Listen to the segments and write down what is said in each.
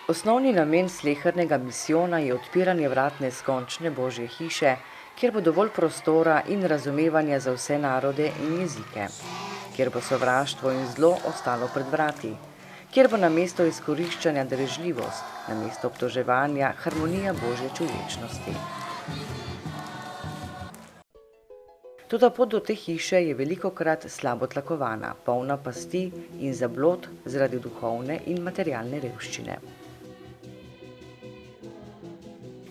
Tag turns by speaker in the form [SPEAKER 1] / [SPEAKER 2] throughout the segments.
[SPEAKER 1] Osnovni namen slehernega misijona je odpiranje vrat neskončne Božje hiše, kjer bo dovolj prostora in razumevanja za vse narode in jezike, kjer bo sovraštvo in zlo ostalo pred vrati, kjer bo namesto izkoriščanja darežljivost, namesto obtoževanja harmonija Božje človečnosti. Toda pot do te hiše je velikokrat slabo tlakovana, polna pasti in zablod zaradi duhovne in materialne revščine.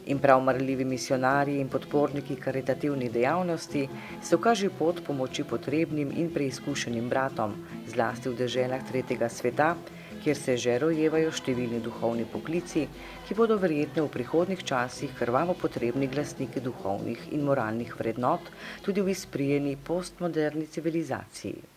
[SPEAKER 1] In prav marljivi misionarji in podporniki karitativnih dejavnosti se ukaže pot pomoči potrebnim in preizkušenim bratom, zlasti v deželah tretjega sveta, kjer se že rojevajo številni duhovni poklici, ki bodo verjetno v prihodnjih časih krvavo potrebni glasniki duhovnih in moralnih vrednot tudi v izprijeni postmoderni civilizaciji.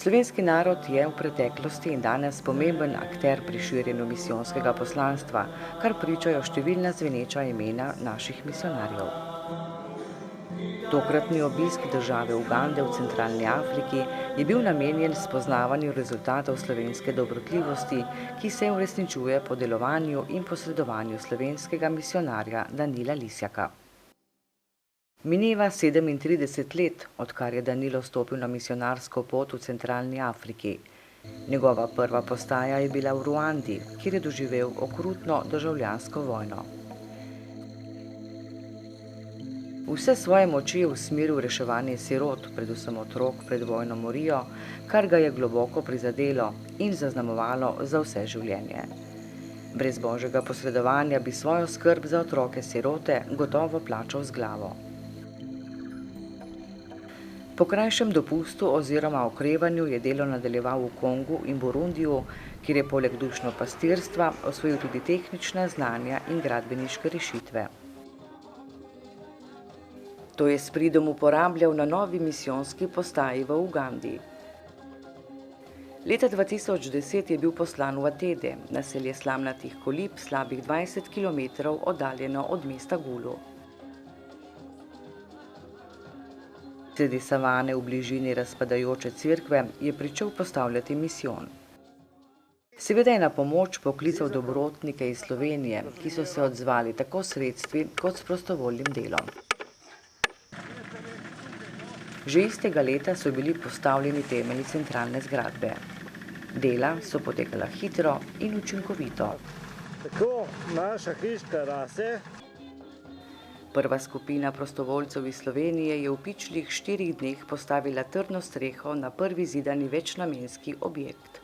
[SPEAKER 1] Slovenski narod je v preteklosti in danes pomemben akter pri širjenju misijonskega poslanstva, kar pričajo številna zveneča imena naših misionarjev. Tokratni obisk države Ugande v centralni Afriki je bil namenjen spoznavanju rezultatov slovenske dobrotljivosti, ki se uresničuje po delovanju in posredovanju slovenskega misionarja Danila Lisjaka. Mineva 37 let, odkar je Danilo stopil na misionarsko pot v centralni Afriki. Njegova prva postaja je bila v Ruandi, kjer je doživel okrutno državljansko vojno. Vse svoje moči je usmeril v reševanje sirot, predvsem otrok pred vojno morijo, kar ga je globoko prizadelo in zaznamovalo za vse življenje. Brez Božjega posredovanja bi svojo skrb za otroke sirote gotovo plačal z glavo. Po krajšem dopustu oziroma okrevanju je delo nadaljeval v Kongu in Burundiju, kjer je poleg dušno pastirstva osvojil tudi tehnična znanja in gradbeniške rešitve. To je s pridom uporabljal na novi misijonski postaji v Ugandi. Leta 2010 je bil poslan v Atede, naselje slamnatih kolib, slabih 20 km oddaljeno od mesta Gulu. Sredi savane v bližini razpadajoče cerkve je pričel postavljati misijon. Seveda je na pomoč poklical dobrotnike iz Slovenije, ki so se odzvali tako s sredstvi kot s prostovoljnim delom. Že istega leta so bili postavljeni temelji centralne zgradbe. Dela so potekala hitro in učinkovito.
[SPEAKER 2] Tako naša hiška raste.
[SPEAKER 1] Prva skupina prostovoljcev iz Slovenije je v pičlih 4 dneh postavila trdno streho na prvi zidani večnamenski objekt.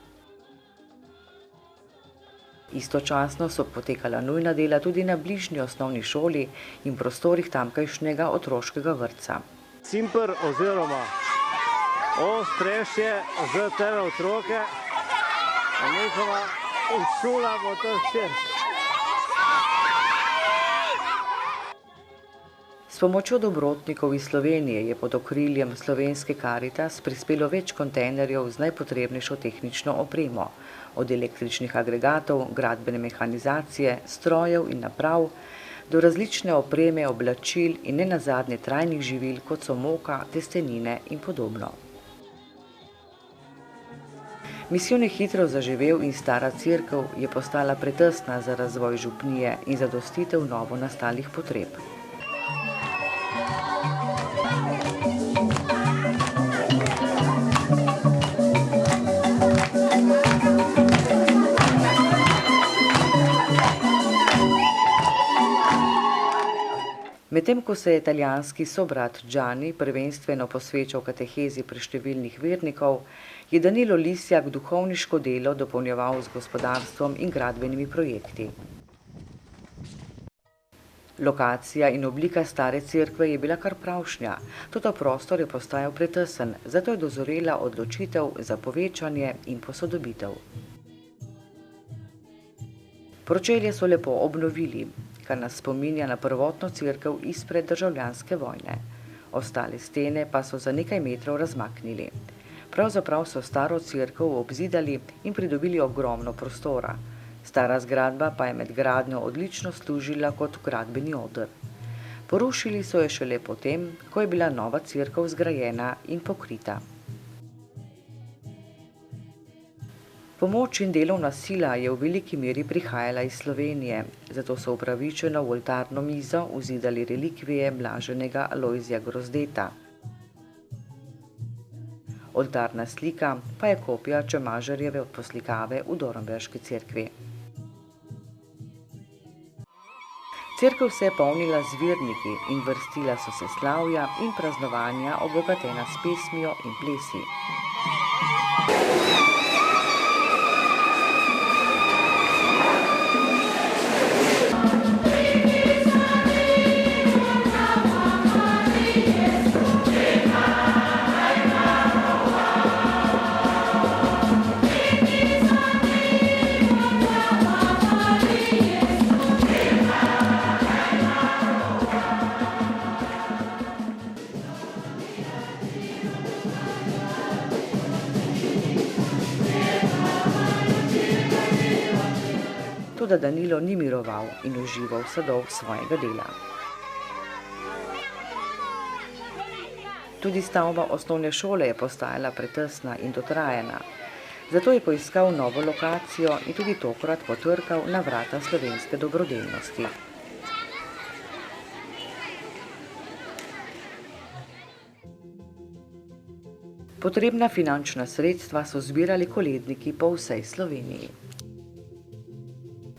[SPEAKER 1] Istočasno so potekala nujna dela tudi na bližnji osnovni šoli in prostorih tamkajšnjega otroškega vrtca.
[SPEAKER 2] Cimpr oziroma ostrešje za te otroke, a njihova šola bo to vse.
[SPEAKER 1] S pomočjo dobrotnikov iz Slovenije je pod okriljem slovenske Karitas prispelo več kontejnerjev z najpotrebnejšo tehnično opremo, od električnih agregatov, gradbene mehanizacije, strojev in naprav, do različne opreme, oblačil in nenazadnje trajnih živil, kot so moka, testenine in podobno. Misijon je hitro zaživel in stara cerkev je postala pretesna za razvoj župnije in zadostitev novo nastalih potreb. Medtem ko se je italijanski sobrat Gianni prvenstveno posvečal katehezi preštevilnih vernikov, je Danilo Lisjak duhovniško delo dopolnjeval z gospodarstvom in gradbenimi projekti. Lokacija in oblika stare cerkve je bila kar pravšnja, toda prostor je postajal pretesen, zato je dozorela odločitev za povečanje in posodobitev. Pročelje so lepo obnovili, kar nas spominja na prvotno cerkev izpred državljanske vojne. Ostale stene pa so za nekaj metrov razmaknili. Pravzaprav so staro cerkev obzidali in pridobili ogromno prostora. Stara zgradba pa je med gradnjo odlično služila kot gradbeni oder. Porušili so jo šele potem, ko je bila nova cerkev zgrajena in pokrita. Pomoč in delovna sila je v veliki meri prihajala iz Slovenije, zato so upravičeno v oltarno mizo vzidali relikvije blaženega Alojzija Grozdeta. Oltarna slika pa je kopija Čemažarjeve poslikave v Dornberški cerkvi. Cerkev se je polnila z verniki in vrstila so se slavja in praznovanja obogatena s pesmijo in plesi. Toda Danilo ni miroval in užival sadov svojega dela. Tudi stavba osnovne šole je postajala pretesna in dotrajana. Zato je poiskal novo lokacijo in tudi tokrat potrkal na vrata slovenske dobrodelnosti. Potrebna finančna sredstva so zbirali koledniki po vsej Sloveniji.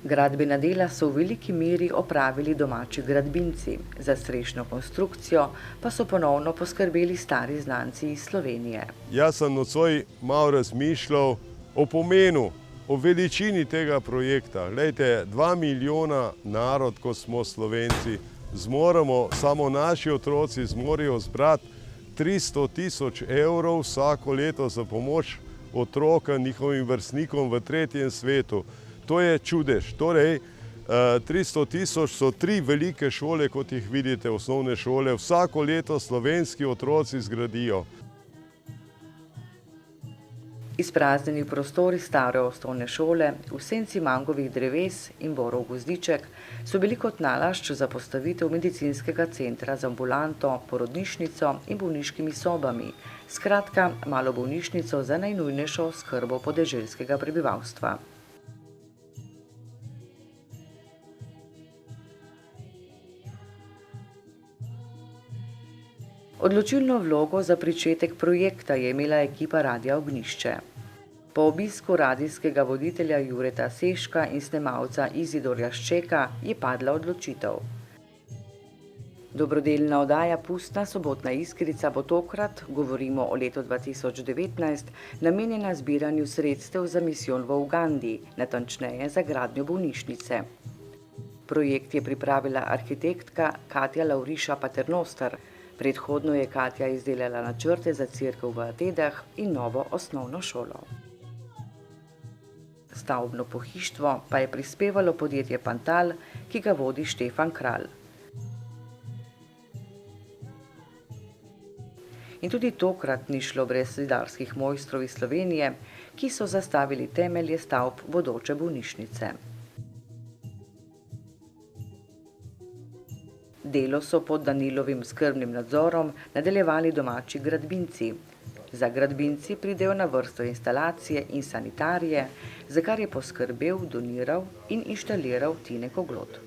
[SPEAKER 1] Gradbena dela so v veliki meri opravili domači gradbinci, za strešno konstrukcijo pa so ponovno poskrbeli stari znanci iz Slovenije.
[SPEAKER 3] Jaz sem nocoj malo razmišljal o pomenu, o veličini tega projekta. Glejte, 2 milijona narod, ko smo Slovenci, zmoremo, samo naši otroci zmorejo zbrati 300 000 evrov vsako leto za pomoč otroka, njihovim vrstnikom v tretjem svetu. To je čudež. Torej, 300 000 so 3 velike šole, kot jih vidite, osnovne šole. Vsako leto slovenski otroci zgradijo.
[SPEAKER 1] Izpraznjeni prostori stare osnovne šole, v senci mangovih dreves in borov gozdiček, so bili kot nalašč za postavitev medicinskega centra z ambulanto, porodnišnico in bolniškimi sobami, skratka malo bolnišnico za najnujnejšo skrbo podeželskega prebivalstva. Odločilno vlogo za pričetek projekta je imela ekipa Radia Ognjišče. Po obisku radijskega voditelja Jureta Seška in snemalca Izidorja Ščeka je padla odločitev. Dobrodelna oddaja Pustna sobotna iskrica bo tokrat, govorimo o letu 2019, namenjena zbiranju sredstev za misijon v Ugandi, natančneje za gradnjo bolnišnice. Projekt je pripravila arhitektka Katja Lauriša Paternoster. Predhodno je Katja izdelala načrte za cerkev v Atedah in novo osnovno šolo. Stavbno pohištvo pa je prispevalo podjetje Pantal, ki ga vodi Štefan Kralj. In tudi tokrat ni šlo brez zidarskih mojstrov iz Slovenije, ki so zastavili temelje stavb bodoče bolnišnice. Delo so pod Danilovim skrbnim nadzorom nadaljevali domači gradbinci. Za gradbinci pridejo na vrsto instalacije in sanitarije, za kar je poskrbel, doniral in inštaliral Tine Koglot.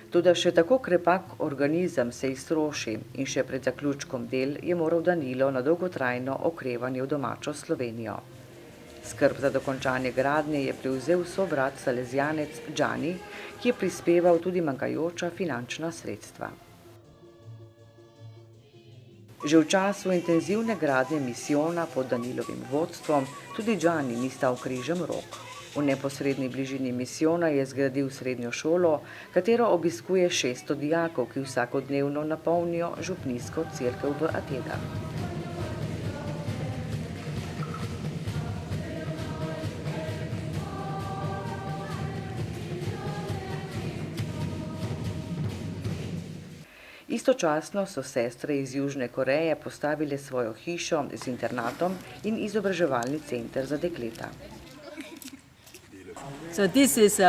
[SPEAKER 1] Toda še tako krepak organizem se iztroši in še pred zaključkom del je moral Danilo na dolgotrajno okrevanje v domačo Slovenijo. Skrb za dokončanje gradnje je prevzel sobrat salezjanec Džani, ki je prispeval tudi manjkajoča finančna sredstva. Že v času intenzivne gradnje misijona pod Danilovim vodstvom tudi Džani ni stal križem rok. V neposredni bližini misijona je zgradil srednjo šolo, katero obiskuje 600 dijakov, ki vsakodnevno napolnijo župnijsko cerkev v Atenah. Istočasno so sestre iz Južne Koreje postavile svojo hišo z internatom in izobraževalni center za dekleta.
[SPEAKER 4] So this is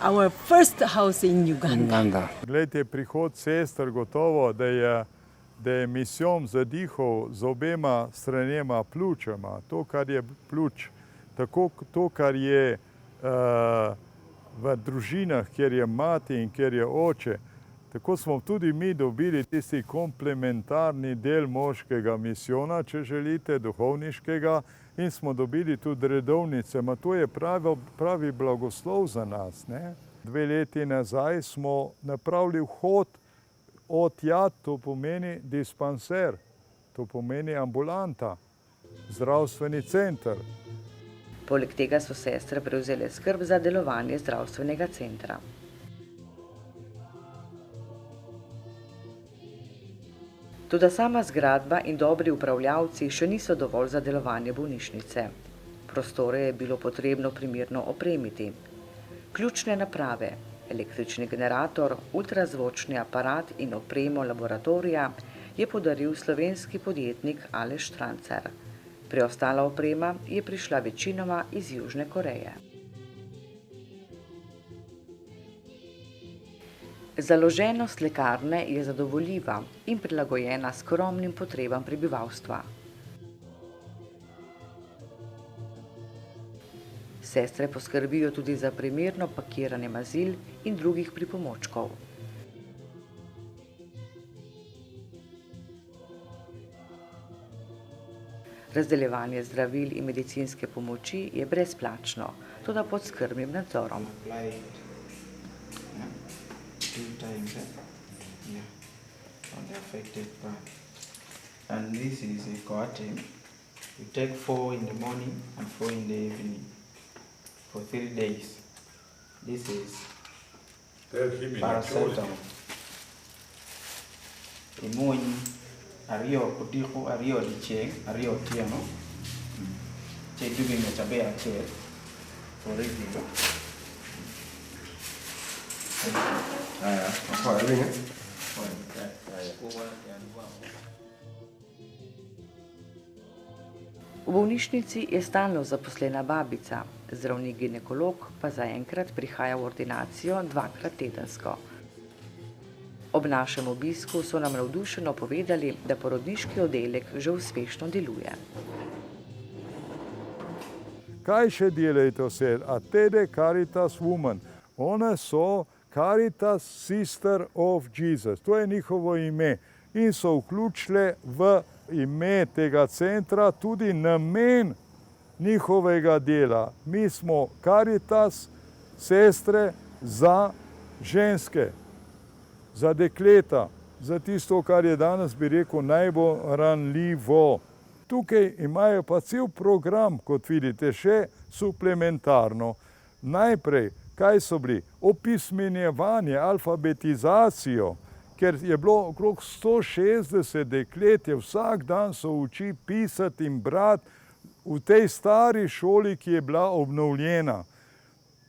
[SPEAKER 4] our first house in Uganda.
[SPEAKER 5] Glejte, prihod sester gotovo, da je misijon zadihal z obema stranema pljučama. To, kar je pljuč, tako to, kar je v družinah, kjer je mati in kjer je oče, tako smo tudi mi dobili tisti komplementarni del moškega misijona, če želite, duhovniškega, in smo dobili tudi redovnice. To je pravi blagoslov za nas. Ne? 2 leti nazaj smo napravili vhod od tja, to pomeni dispanser, to pomeni ambulanta, zdravstveni center.
[SPEAKER 1] Poleg tega so sestre prevzele skrb za delovanje zdravstvenega centra. Toda sama zgradba in dobri upravljavci še niso dovolj za delovanje bolnišnice. Prostore je bilo potrebno primerno opremiti. Ključne naprave, električni generator, ultrazvočni aparat in opremo laboratorija je podaril slovenski podjetnik Aleš Štrancer. Preostala oprema je prišla večinoma iz Južne Koreje. Založenost lekarne je zadovoljiva in prilagojena skromnim potrebam prebivalstva. Sestre poskrbijo tudi za primerno pakiranje mazil in drugih pripomočkov. Razdeljevanje zdravil in medicinske pomoči je brezplačno, toda pod skrbnim nadzorom.
[SPEAKER 6] On the affected part. And this is a coating. You take 4 in the morning and 4 in the evening for 3 days. This is paracetamol. Imunyi, ariyo kutiku, ariyo licheng, ariyo tiano. Che dubi mechabe ache for regular.
[SPEAKER 1] V bolnišnici je stalno zaposlena babica, zdravnik ginekolog pa zaenkrat prihaja v ordinacijo 2-krat tedensko. Ob našem obisku so nam navdušeno povedali, da porodniški oddelek že uspešno deluje.
[SPEAKER 5] Kaj še delajo vse? Atede Caritas Women. One so Caritas Sister of Jesus. To je njihovo ime. In so vključile v ime tega centra tudi namen njihovega dela. Mi smo Caritas, sestre za ženske, za dekleta, za tisto, kar je danes, bi rekel, najbolj ranljivo. Tukaj imajo pa cel program, kot vidite, še suplementarno. Najprej, kaj so bili? Opismenjevanje, alfabetizacijo, ker je bilo okrog 160 deklet, vsak dan so uči pisati in brati v tej stari šoli, ki je bila obnovljena.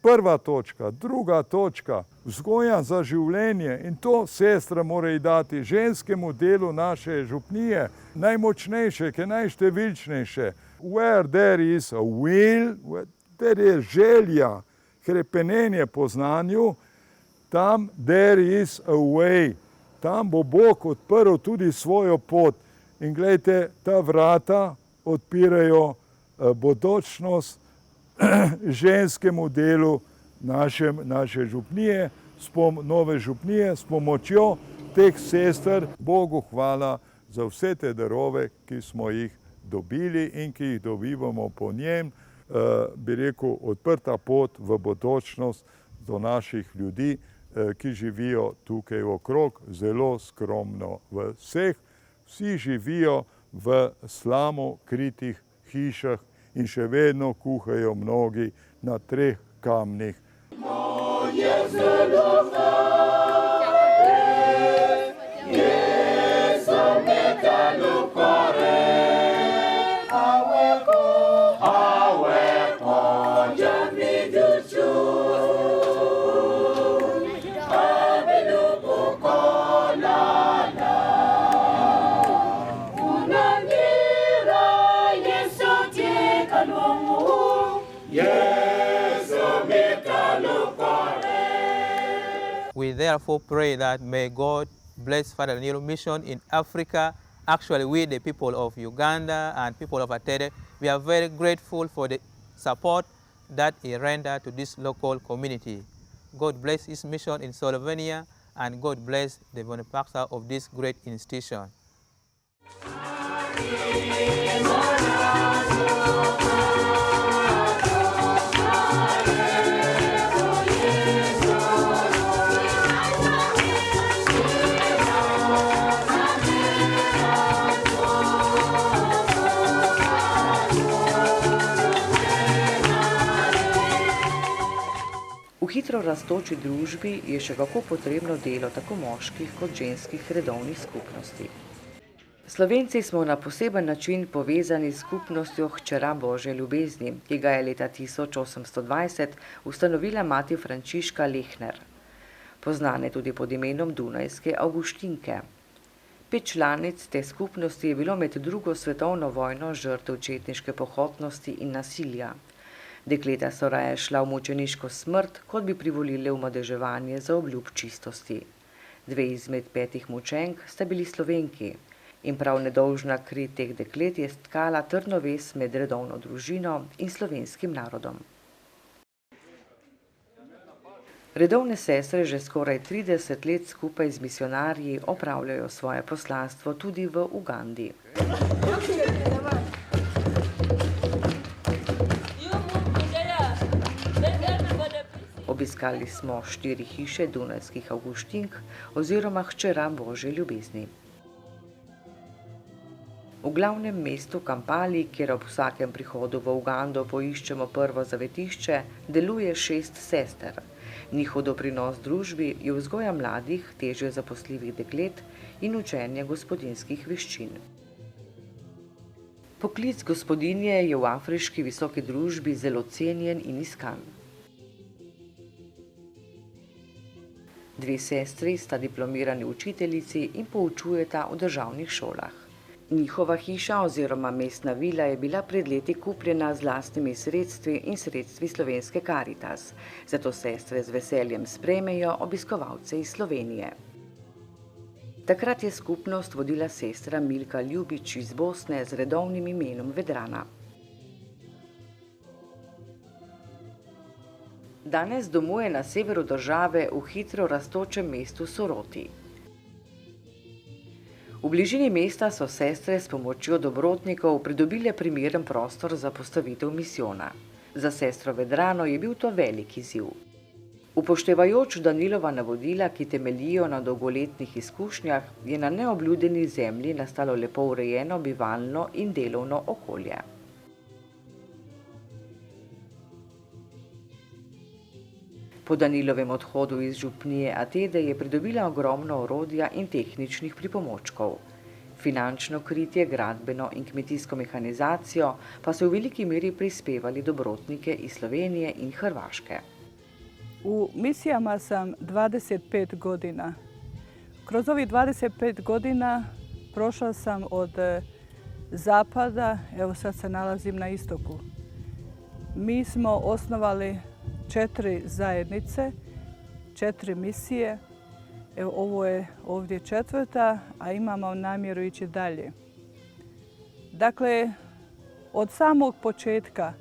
[SPEAKER 5] Prva točka, druga točka, vzgoja za življenje, in to sestra mora dati ženskemu delu naše župnije, najmočnejše, ki je najštevilčnejše. Where there is a will, there je želja, hrepenenje po znanju, tam there is a way. Tam bo Bog odprl tudi svojo pot. In gledajte, ta vrata odpirajo bodočnost ženskemu delu naše župnije, nove župnije, s pomočjo teh sester. Bogu hvala za vse te darove, ki smo jih dobili in ki jih dobivamo po njem. Bi rekel, odprta pot v bodočnost do naših ljudi, ki živijo tukaj okrog, zelo skromno v vseh. Vsi živijo v slamo kritih hišah in še vedno kuhajo mnogi na 3 kamnih.
[SPEAKER 7] We therefore pray that may God bless Father Danilo Mission in Africa. Actually, we, the people of Uganda and people of Atede, we are very grateful for the support that he rendered to this local community. God bless his mission in Slovenia, and God bless the benefactor of this great institution.
[SPEAKER 1] V hitro rastoči družbi je še kako potrebno delo tako moških kot ženskih redovnih skupnosti. Slovenci smo na poseben način povezani s skupnostjo Hčera Božje ljubezni, ki ga je leta 1820 ustanovila mati Frančiška Lehner, poznane tudi pod imenom Dunajske Avguštinke. 5 članic te skupnosti je bilo med drugo svetovno vojno žrtev četniške pohotnosti in nasilja. Dekleta so raje šla v mučeniško smrt, kot bi privolile v madeževanje za obljub čistosti. 2 izmed 5 mučenk sta bili Slovenki in prav nedolžna kri teh deklet je stkala trdno vez med redovno družino in slovenskim narodom. Redovne sestre že skoraj 30 let skupaj z misionarji opravljajo svoje poslanstvo tudi v Ugandi. Obiskali smo 4 hiše dunajskih Avguštink oziroma Hčera Božje ljubezni. V glavnem mestu Kampali, kjer ob vsakem prihodu v Ugando poiščemo prvo zavetišče, deluje 6 sester. Njihov doprinos družbi je vzgoja mladih, težje zaposljivih deklet in učenje gospodinjskih veščin. Poklic gospodinje je v afriški visoki družbi zelo cenjen in iskan. 2 sestri sta diplomirani učiteljici in poučujeta v državnih šolah. Njihova hiša oziroma mestna vila je bila pred leti kupljena z lastnimi sredstvi in sredstvi Slovenske Karitas, zato sestre z veseljem sprejmejo obiskovalce iz Slovenije. Takrat je skupnost vodila sestra Milka Ljubič iz Bosne z redovnim imenom Vedrana. Danes domuje na severu države v hitro rastočem mestu Soroti. V bližini mesta so sestre s pomočjo dobrotnikov pridobile primeren prostor za postavitev misijona. Za sestro Vedrano je bil to velik izziv. Upoštevajoč Danilova navodila, ki temeljijo na dolgoletnih izkušnjah, je na neobljudeni zemlji nastalo lepo urejeno bivalno in delovno okolje. Po Danilovem odhodu iz župnije Atede je pridobila ogromno orodja in tehničnih pripomočkov. Finančno kritje, gradbeno in kmetijsko mehanizacijo pa so v veliki meri prispevali dobrotnike iz Slovenije in Hrvaške.
[SPEAKER 8] U misijama sam 25 godina. Kroz ovih 25 godina prošla sam od zapada, evo sad se nalazim na istoku. Mi smo osnovali 4 zajednice, 4 misije. Evo, ovo je ovdje 4, a imamo namjeru ići dalje. Dakle, od samog početka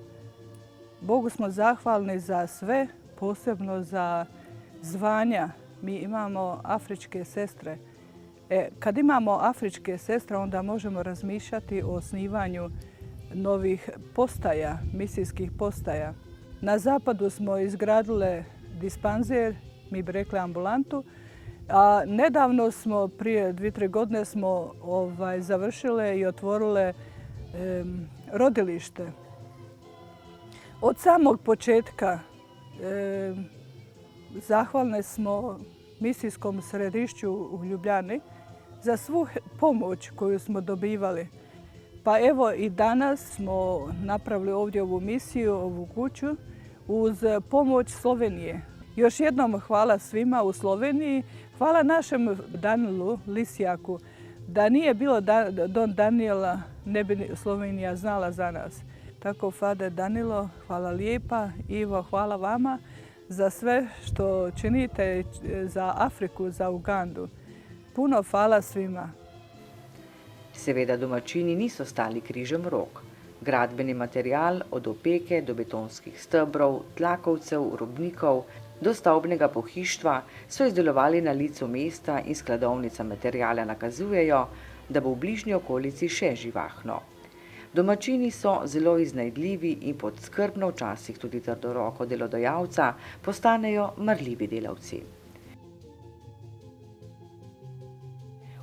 [SPEAKER 8] Bogu smo zahvalni za sve, posebno za zvanja. Mi imamo afričke sestre. Kad imamo afričke sestre, onda možemo razmišljati o osnivanju novih postaja, misijskih postaja. Na zapadu smo izgradile dispanzer, mi bi rekli ambulantu, a nedavno smo, prije 2-3 godine smo završile i otvorile rodilište. Od samog početka zahvalne smo misijskom središću u Ljubljani za svu pomoć koju smo dobivali. Pa evo i danas smo napravili ovdje ovu misiju, ovu kuću, uz pomoć Slovenije. Još jednom hvala svima u Sloveniji, hvala našem Danilu Lisjaku. Da nije bilo Don Daniela, ne bi Slovenija znala za nas. Tako, Fader Danilo, hvala lijepa. Ivo, hvala vama za sve što činite za Afriku, za Ugandu. Puno hvala svima.
[SPEAKER 1] Seveda domačini niso stali križem rok. Gradbeni material od opeke do betonskih stebrov, tlakovcev, robnikov do stavbnega pohištva so izdelovali na licu mesta in skladovnica materijala nakazujejo, da bo v bližnji okolici še živahno. Domačini so zelo iznajdljivi in pod skrbno, včasih tudi trdo roko delodajalca postanejo marljivi delavci.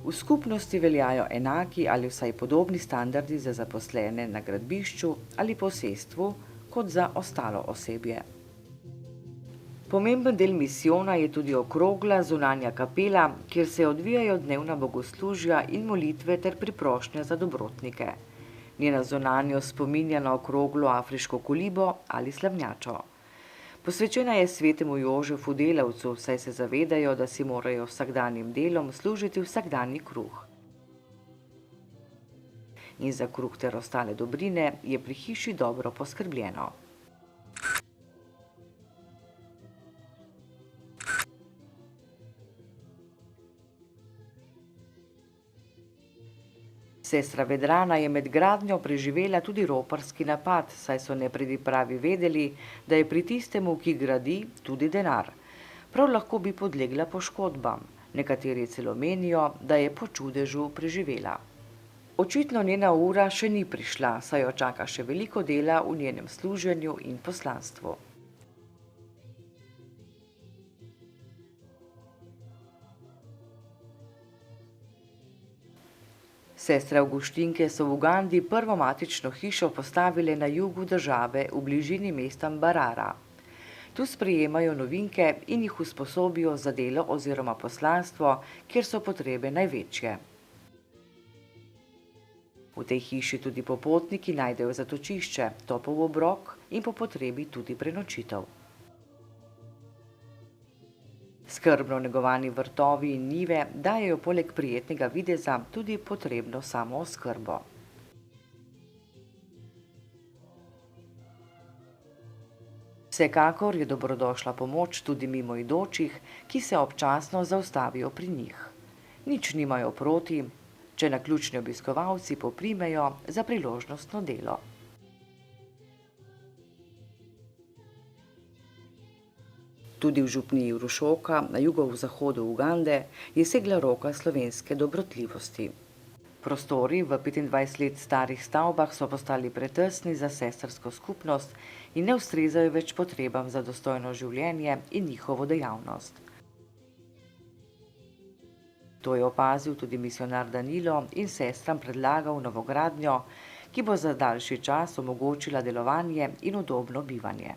[SPEAKER 1] V skupnosti veljajo enaki ali vsaj podobni standardi za zaposlene na gradbišču ali posestvu kot za ostalo osebje. Pomemben del misijona je tudi okrogla zunanja kapela, kjer se odvijajo dnevna bogoslužja in molitve ter priprošnja za dobrotnike. Njena zunanjost spominja na okroglo afriško kolibo ali slavnjačo. Posvečena je svetemu Jožefu delavcu, saj se zavedajo, da si morajo vsakdanjim delom služiti vsakdanji kruh. In za kruh ter ostale dobrine je pri hiši dobro poskrbljeno. Sestra Vedrana je med gradnjo preživela tudi roparski napad, saj so nepridipravi vedeli, da je pri tistemu, ki gradi, tudi denar. Prav lahko bi podlegla poškodbam. Nekateri celo menijo, da je po čudežu preživela. Očitno njena ura še ni prišla, saj jo čaka še veliko dela v njenem služenju in poslanstvu. Sestre Avguštinke so v Ugandi prvo matično hišo postavile na jugu države v bližini mesta Mbarara. Tu sprejemajo novinke in jih usposobijo za delo oziroma poslanstvo, kjer so potrebe največje. V tej hiši tudi popotniki najdejo zatočišče, topel obrok in po potrebi tudi prenočitev. Skrbno negovani vrtovi in njive dajejo poleg prijetnega videza tudi potrebno samooskrbo. Vsekakor je dobrodošla pomoč tudi mimoidočih, ki se občasno zaustavijo pri njih. Nič nimajo proti, če naključni obiskovalci poprimejo za priložnostno delo. Tudi v župniji Rušoka, na jugozahodu Ugande, je segla roka slovenske dobrotljivosti. Prostori v 25 let starih stavbah so postali pretesni za sestrsko skupnost in ne ustrezajo več potrebam za dostojno življenje in njihovo dejavnost. To je opazil tudi misionar Danilo in sestram predlagal novogradnjo, ki bo za daljši čas omogočila delovanje in udobno bivanje.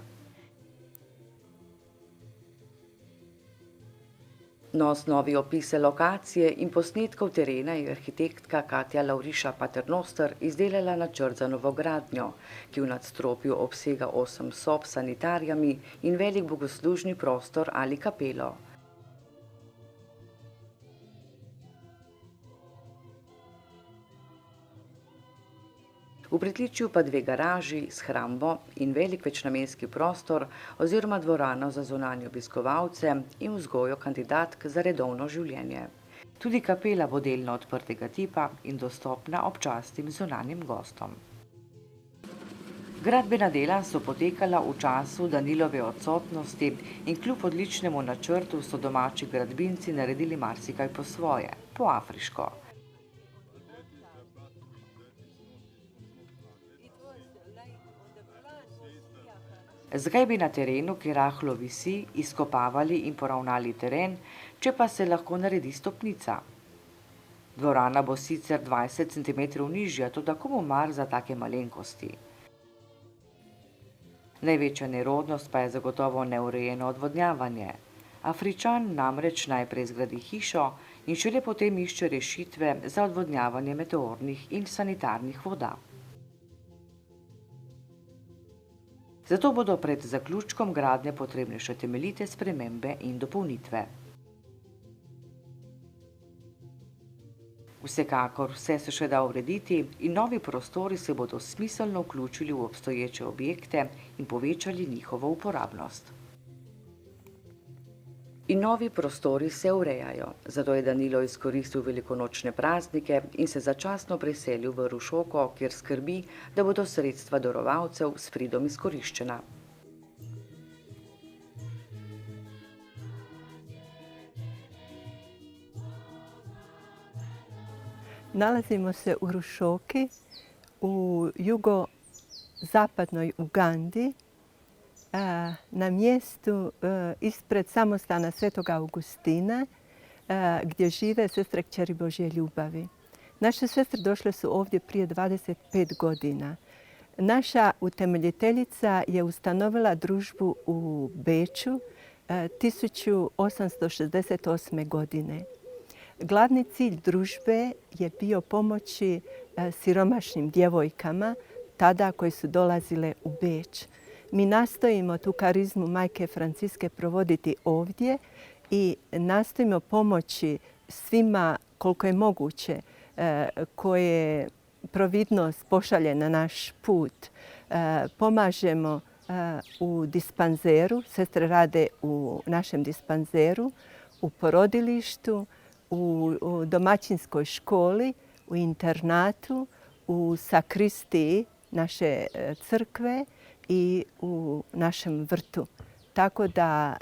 [SPEAKER 1] Na osnovi opise lokacije in posnetkov terena je arhitektka Katja Lauriša Paternoster izdelala načrt za novogradnjo, ki v nadstropju obsega 8 sob s sanitarijami in velik bogoslužni prostor ali kapelo. V pritličju pa 2 garaži, shrambo in velik večnamenski prostor oziroma dvorano za zunanje obiskovalce in vzgojo kandidatk za redovno življenje. Tudi kapela bo delno odprtega tipa in dostopna občasnim zunanjim gostom. Gradbena dela so potekala v času Danilove odsotnosti in kljub odličnemu načrtu so domači gradbinci naredili marsikaj po svoje, po afriško. Zakaj bi na terenu, ki rahlo visi, izkopavali in poravnali teren, če pa se lahko naredi stopnica? Dvorana bo sicer 20 cm nižja, toda komu mar za take malenkosti? Največja nerodnost pa je zagotovo neurejeno odvodnjavanje. Afričan namreč najprej zgradi hišo in šele potem išče rešitve za odvodnjavanje meteornih in sanitarnih voda. Zato bodo pred zaključkom gradnje potrebne še temeljite spremembe in dopolnitve. Vsekakor vse se še da urediti in novi prostori se bodo smiselno vključili v obstoječe objekte in povečali njihovo uporabnost. In novi prostori se urejajo, zato je Danilo izkoristil velikonočne praznike in se začasno preselil v Rušoko, kjer skrbi, da bodo sredstva darovalcev s pridom izkoriščena.
[SPEAKER 9] Nalazimo se u Rušoki, u jugozapadnoj Ugandi, na mjestu ispred samostana Svetog Augustina, gdje žive sestre Kćeri Božje ljubavi. Naše sestre došle su ovdje prije 25 godina. Naša utemeljiteljica je ustanovila družbu u Beču 1868. godine. Glavni cilj družbe je bio pomoći siromašnim djevojkama, tada koje su dolazile u Beč. Mi nastojimo tu karizmu Majke Franciske provoditi ovdje i nastojimo pomoći svima koliko je moguće koje providnost pošalje na naš put. Pomažemo u dispanzeru, sestre rade u našem dispanzeru, u porodilištu, u domaćinskoj školi, u internatu, u sakristiji naše crkve i u našem vrtu. Tako da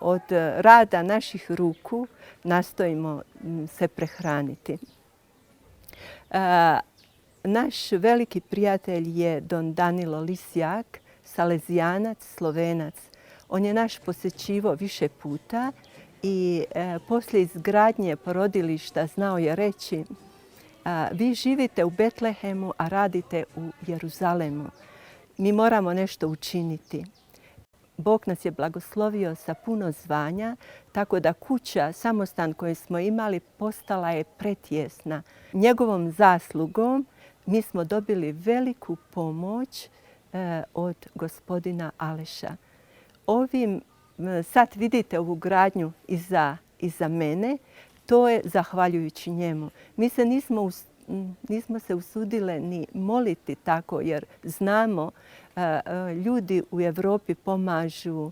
[SPEAKER 9] od rada naših ruku nastojimo se prehraniti. Naš veliki prijatelj je don Danilo Lisjak, salezijanac, Slovenac. On je naš posjećivao više puta i poslije izgradnje porodilišta znao je reći: vi živite u Betlehemu, a radite u Jeruzalemu. Mi moramo nešto učiniti. Bog nas je blagoslovio sa puno zvanja, tako da kuća, samostan koji smo imali, postala je pretjesna. Njegovom zaslugom mi smo dobili veliku pomoć od gospodina Aleša. Sad vidite ovu gradnju iza mene, to je zahvaljujući njemu. Mi se nismo se usudile ni moliti tako, jer znamo ljudi u Europi pomažu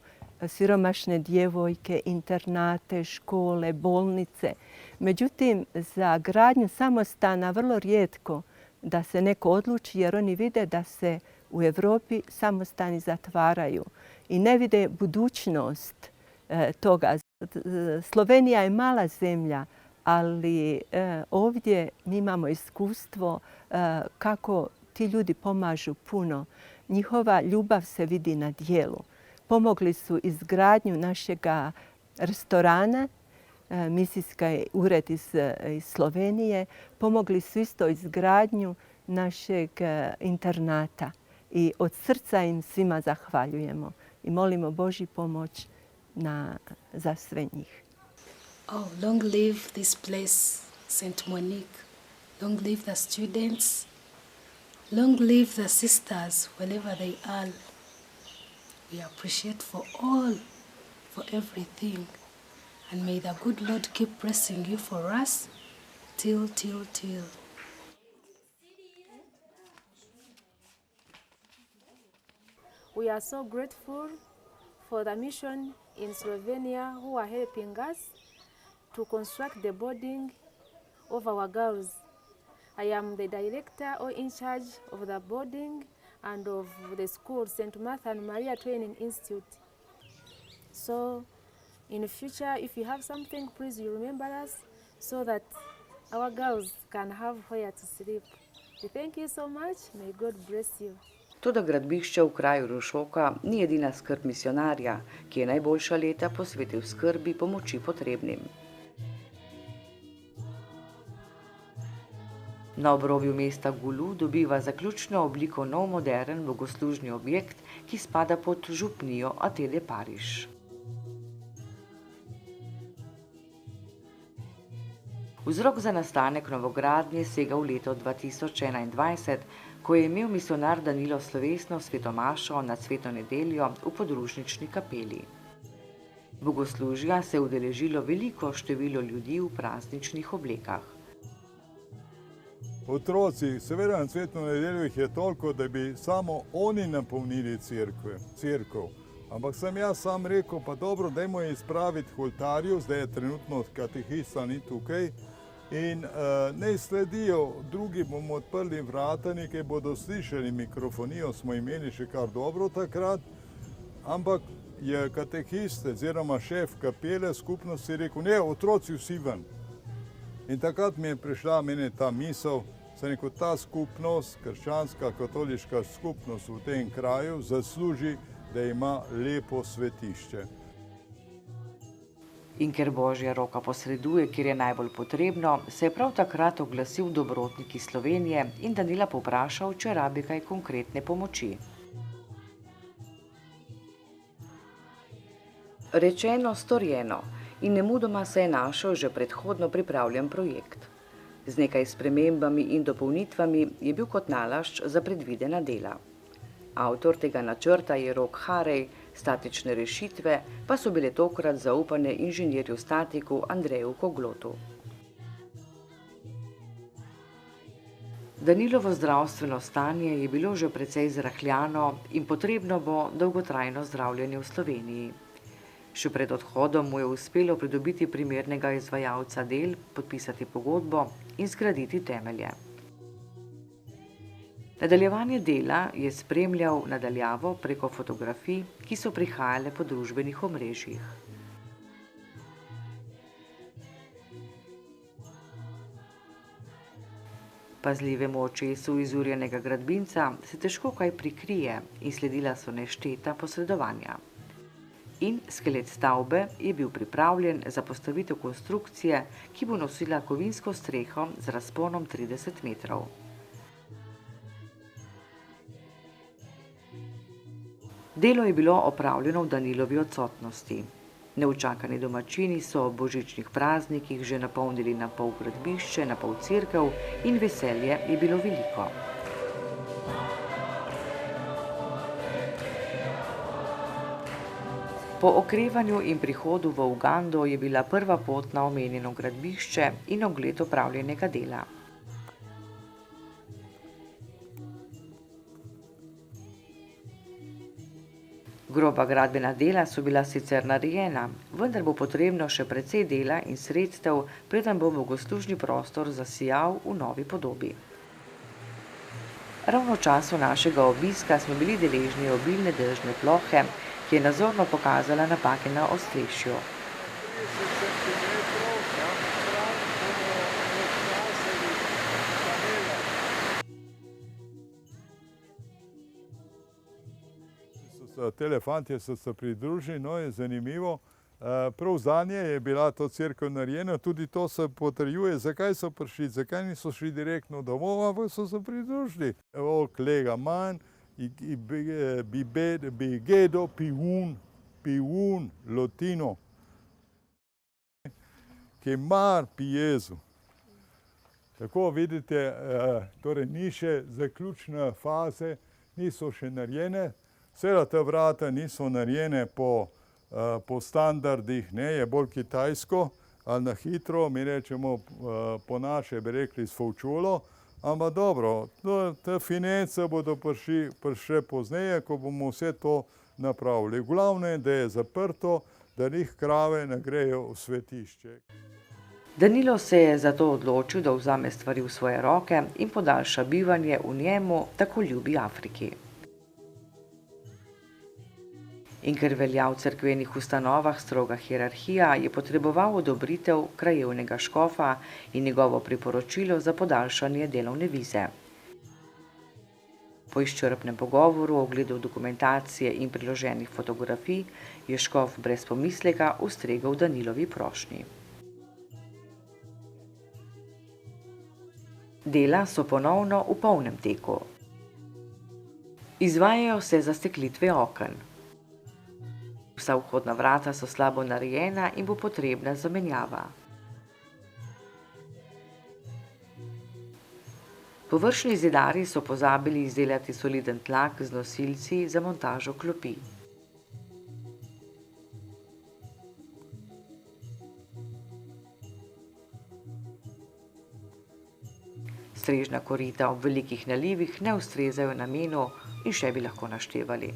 [SPEAKER 9] siromašne djevojke, internate, škole, bolnice. Međutim, za gradnju samostana vrlo rijetko da se neko odluči, jer oni vide da se u Europi samostani zatvaraju i ne vide budućnost toga. Slovenija je mala zemlja, ali ovdje mi imamo iskustvo kako ti ljudi pomažu puno. Njihova ljubav se vidi na djelu. Pomogli su izgradnju našega restorana, misijski ured iz Slovenije. Pomogli su isto izgradnju našeg internata. I od srca im svima zahvaljujemo i molimo Božju pomoć za sve njih.
[SPEAKER 10] Oh, long live this place, St. Monique. Long live the students. Long live the sisters, wherever they are. We appreciate for everything. And may the good Lord keep blessing you for us till.
[SPEAKER 11] We are so grateful for the mission in Slovenia who are helping us to construct the boarding of our girls. I am the director or in charge of the boarding and of the school, St. Martha and Maria Training Institute. So in the future, if you have something, please you remember us so that our girls can have where to sleep. We thank you so much. May God bless you.
[SPEAKER 1] Toda gradbišče v kraju Rušoka ni edina skrb misionarja, ki je najboljša leta posvetil skrbi pomoči potrebnim. Na obrobju mesta Gulu dobiva zaključno obliko nov modern bogoslužni objekt, ki spada pod župnijo Atede Pariš. Vzrok za nastanek novogradnje sega v leto 2021, ko je imel misionar Danilo slovesno svetomašo nad sveto nedeljo v podružnični kapeli. Bogoslužja se je udeležilo veliko število ljudi v prazničnih oblekah.
[SPEAKER 5] Otroci, seveda na sveto nedeljo jih je toliko, da bi samo oni napolnili cerkev. Ampak sem jaz sam rekel, pa dobro, dajmo je izpraviti k oltarju, zdaj je trenutno katehista ni tukaj, in ne sledijo, drugi bomo odprli vrata, nekaj bodo slišali, mikrofonijo smo imeli še kar dobro takrat, ampak je katehist oziroma šef kapele skupnosti rekel, ne, otroci vsi ven. In takrat mi je prišla meni ta misel, sem rekel, ta skupnost, krščanska katoliška skupnost v tem kraju zasluži, da ima lepo svetišče.
[SPEAKER 1] In ker Božja roka posreduje, kjer je najbolj potrebno, se je prav takrat oglasil dobrotnik iz Slovenije in Danila povprašal, če rabi kaj konkretne pomoči. Rečeno, storjeno in nemudoma se je našel že predhodno pripravljen projekt. Z nekaj spremembami in dopolnitvami je bil kot nalašč za predvidena dela. Avtor tega načrta je Rok Harej, statične rešitve pa so bile tokrat zaupane inženirju statiku Andreju Koglotu. Danilovo zdravstveno stanje je bilo že precej zrahljano in potrebno bo dolgotrajno zdravljenje v Sloveniji. Še pred odhodom mu je uspelo pridobiti primernega izvajalca del, podpisati pogodbo in zgraditi temelje. Nadaljevanje dela je spremljal nadaljavo preko fotografij, ki so prihajale po družbenih omrežjih. Pazljivemu očesu izurjenega gradbinca se težko kaj prikrije in sledila so nešteta posredovanja. In skelet stavbe je bil pripravljen za postavitev konstrukcije, ki bo nosila kovinsko streho z razponom 30 metrov. Delo je bilo opravljeno v Danilovi odsotnosti. Neučakani domačini so ob božičnih praznikih že napolnili na pol gradbišče, na pol cerkev in veselje je bilo veliko. Po okrevanju in prihodu v Ugando je bila prva pot na omenjeno gradbišče in ogled opravljenega dela. Groba gradbena dela so bila sicer narejena, vendar bo potrebno še precej dela in sredstev, preden bo bogoslužni prostor zasijal v novi podobi. Ravno v času našega obiska smo bili deležni obilne dežne plohe, ki je nazorno pokazala napake na ostrešju.
[SPEAKER 5] Telefantje so se pridružili, no je zanimivo. Prav zanje je bila to cerkev narejena, tudi to se potrjuje, zakaj so prišli, zakaj niso šli direktno domov, ampak so se pridružili. Evo, kolega manj, bigedo, piun, lotino, che mar Jezu. Tako vidite, torej ni še zaključne faze, niso še narejene. Seveda te vrata niso narejene po standardih, ne, je bolj kitajsko ali na hitro, mi rečemo po naše, bi rekli s fovčulo, ampak dobro, te finance bodo prišle pozneje, ko bomo vse to napravili. Glavno je, da je zaprto, da njih krave ne grejo v svetišče.
[SPEAKER 1] Danilo se je zato odločil, da vzame stvari v svoje roke in podaljša bivanje v njemu tako ljubi Afriki. In ker velja v cerkvenih ustanovah stroga hierarhija, je potreboval odobritev krajevnega škofa in njegovo priporočilo za podaljšanje delovne vize. Po izčrpnem pogovoru o ogledu dokumentacije in priloženih fotografij je škof brez pomisleka ustregel Danilovi prošnji. Dela so ponovno v polnem teku. Izvajajo se zasteklitve oken. Vsa vhodna vrata so slabo narejena in bo potrebna zamenjava. Površni zidarji so pozabili izdelati soliden tlak z nosilci za montažo klopi. Strežna korita ob velikih nalivih ne ustrezajo namenu in še bi lahko naštevali.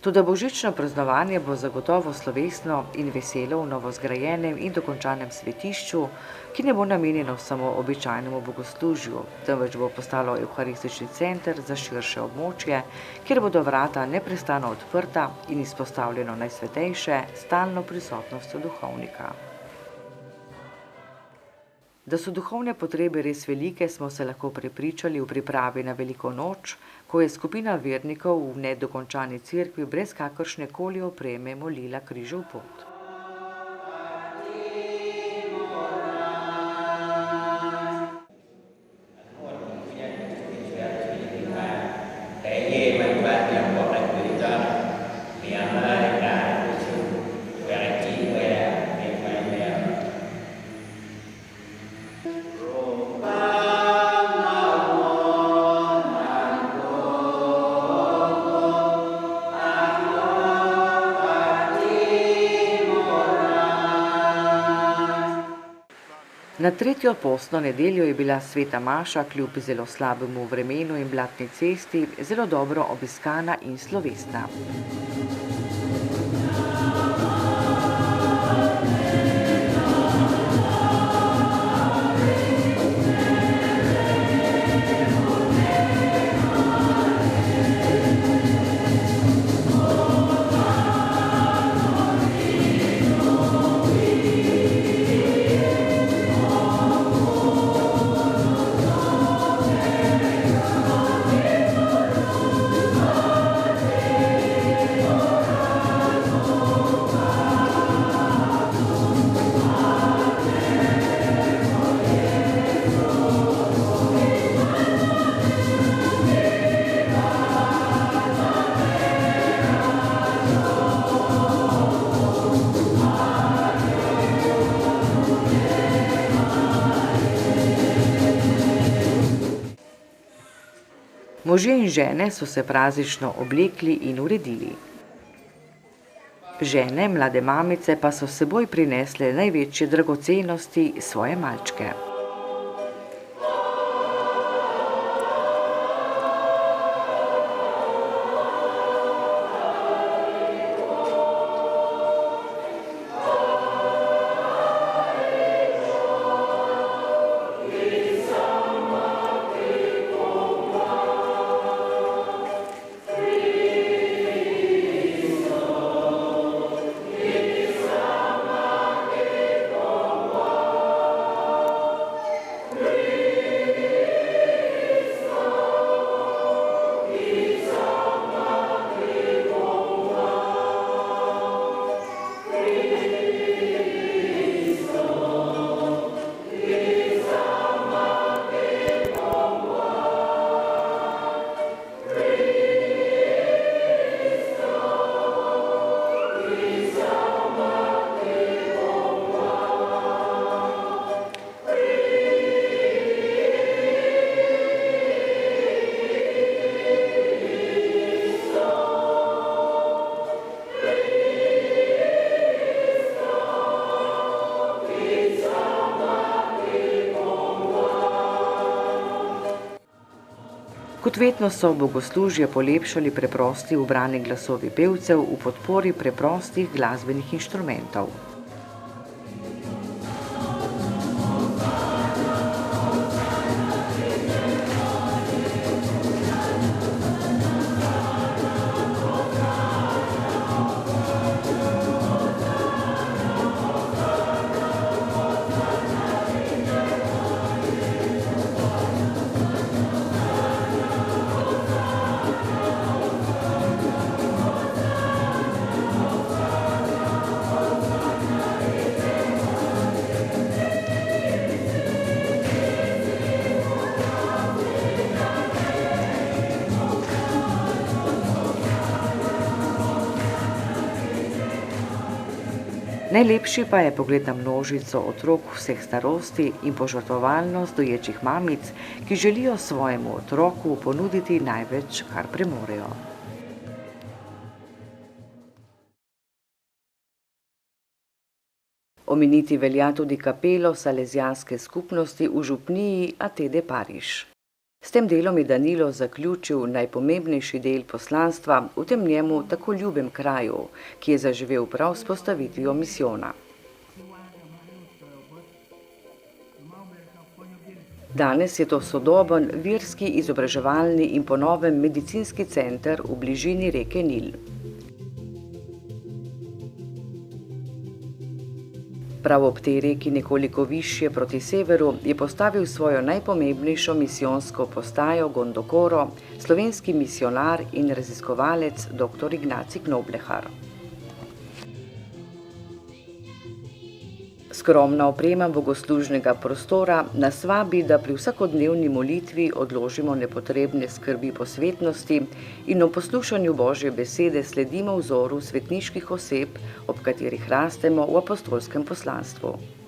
[SPEAKER 1] Toda božično praznovanje bo zagotovo slovesno in veselo v novozgrajenem in dokončanem svetišču, ki ne bo namenjeno samo običajnemu bogoslužju, temveč bo postalo evharistični center za širše območje, kjer bodo vrata neprestano odprta in izpostavljeno najsvetejše stalno prisotnostjo duhovnika. Da so duhovne potrebe res velike, smo se lahko prepričali v pripravi na veliko noč, ko je skupina vernikov v nedokončani cerkvi brez kakršne koli opreme molila križev pot. Na tretjo postno nedeljo je bila sveta maša kljub zelo slabemu vremenu in blatni cesti zelo dobro obiskana in slovesna. Možje in žene so se praznično oblekli in uredili. Žene, mlade mamice pa so s seboj prinesle največje dragocenosti, svoje malčke. Kot vedno so bogoslužje polepšali preprosti ubrani glasovi pevcev v podpori preprostih glasbenih inštrumentov. Najlepši pa je pogled na množico otrok vseh starosti in požrtvovalnost doječih mamic, ki želijo svojemu otroku ponuditi največ, kar premorejo. Omeniti velja tudi kapelo Salezijanske skupnosti v župniji Atede Pariš. S tem delom je Danilo zaključil najpomembnejši del poslanstva v tem njemu tako ljubem kraju, ki je zaživel prav s postavitvijo misijona. Danes je to sodoben verski izobraževalni in po novem medicinski center v bližini reke Nil. Prav ob tej reki nekoliko višje proti severu je postavil svojo najpomembnejšo misijonsko postajo Gondokoro slovenski misionar in raziskovalec dr. Ignacij Knoblehar. Skromna oprema bogoslužnega prostora nas vabi, da pri vsakodnevni molitvi odložimo nepotrebne skrbi posvetnosti in ob poslušanju Božje besede sledimo vzoru svetniških oseb, ob katerih rastemo v apostolskem poslanstvu.